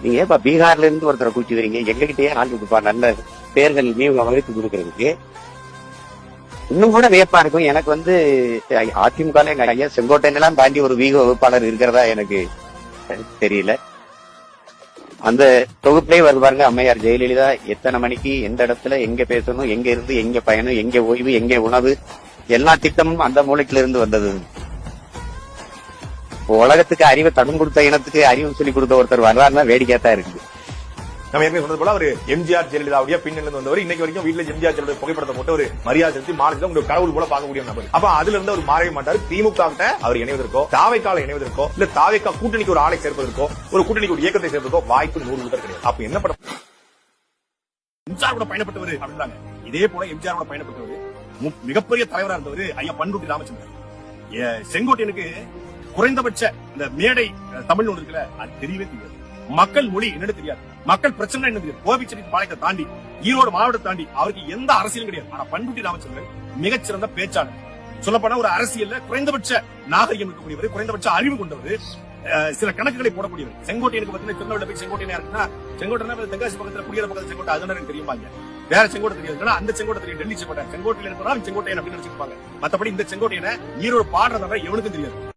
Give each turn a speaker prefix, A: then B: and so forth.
A: நீங்க இப்ப பீகார்ல இருந்து ஒருத்தரை கூட்டிக்கிறீங்க, எங்ககிட்டயே ஆள் இருக்குப்பா நல்ல பேர்கள் நீங்க வகுத்து கொடுக்கறதுக்கு. இன்னும் கூட வியப்பா இருக்கும் எனக்கு அதிமுக எங்க ஐயா செங்கோட்டையெல்லாம் தாண்டி ஒரு வீக வகுப்பாளர் இருக்கிறதா எனக்கு தெரியல. அந்த தொகுப்பிலே வருவாங்க அம்மையார் ஜெயலலிதா எத்தனை மணிக்கு எந்த இடத்துல எங்க பேசணும், எங்க இருந்து எங்க பயணம், எங்க ஓய்வு, எங்க உணவு, எல்லா திட்டமும் அந்த மூலைக்குல இருந்து வந்தது. உலகத்துக்கு அறிவை தடம் கொடுத்த இனத்துக்கு அறிவு சொல்லி கொடுத்த ஒருத்தர் வர்றாருன்னா வேடிக்கையா இருக்குது.
B: நம்ம ஏற்கனவே சொன்னது போல ஒரு எம்ஜிஆர் ஜெயலலிதாவுடைய பின்னிலிருந்து வந்தவர் இன்னைக்கு வரைக்கும் வீட்டுல எம்ஜிஆர் ஜெயலலிதா புகைப்படத்தை போட்டு ஒரு மரியாதை செலுத்தி மாநிலத்தில் உங்களுக்கு கடவுள் போல பார்க்கக்கூடிய நபர். அப்ப அதுல இருந்து அவர் மாறவே மாட்டாரு. திமுக அவர் இணைவதற்கோ தாவைக்கால இணைவதற்கோ இல்ல தாவைக்கா கூட்டணிக்கு ஒரு ஆளை சேர்ப்பதற்கோ ஒரு கூட்டணிக்கு ஒரு இயக்கத்தை சேர்ப்பதற்கோ வாய்ப்பு 100 கிடையாது. அப்ப என்ன படம் எம்ஜிஆர் கூட பயணப்பட்டவர் அப்படின்றாங்க. இதே போல எம்ஜிஆர் கூட பயணப்பட்டவர் மிகப்பெரிய தலைவராக இருந்தவர் ஐயா பண்ருட்டி ராமச்சந்திரன். செங்கோட்டையனுக்கு குறைந்தபட்ச இந்த மேடை தமிழ் ஒன்று இருக்குல்ல, அது தெரியவே தெரியாது. மக்கள் மொழி என்னன்னு தெரியாது, மக்கள் பிரச்சனை என்ன தெரியாது. கோபிச்செட்டி பாளையத்தை தாண்டி ஈரோடு மாவட்டத்தை தாண்டி அவருக்கு எந்த அரசியலும் கிடையாது. ஆனா பண்ருட்டி ராமச்சந்திரன் மிகச்சிறந்த பேச்சாளர். சொல்லப்போனா ஒரு அரசியல்ல குறைந்தபட்ச நாகரிகம் இருக்கக்கூடியவர், குறைந்தபட்ச அறிவு கொண்டவர், சில கணக்குகளை போடக்கூடியவர். செங்கோட்டையனுக்கு பார்த்தீங்கன்னா திருநெல்வேலி போய் செங்கோட்டையனா இருக்குன்னா செங்கோட்டையனா தென்காசி பக்கத்துல குடியர பக்கத்துல செங்கோட்டை அதுதான் எனக்கு தெரியுமாங்க. வேற செங்கோட்டை தெரியாது, அந்த செங்கோட்டை தெரியும். டெல்லி செங்கோட்டை செங்கோட்டையில இருக்கிறா செங்கோட்டையன் அப்படின்னு நினைச்சிருப்பாங்க. மத்தபடி இந்த செங்கோட்டையனை ஈரோடு பாடுறதா எவனுக்கும் தெரியாது.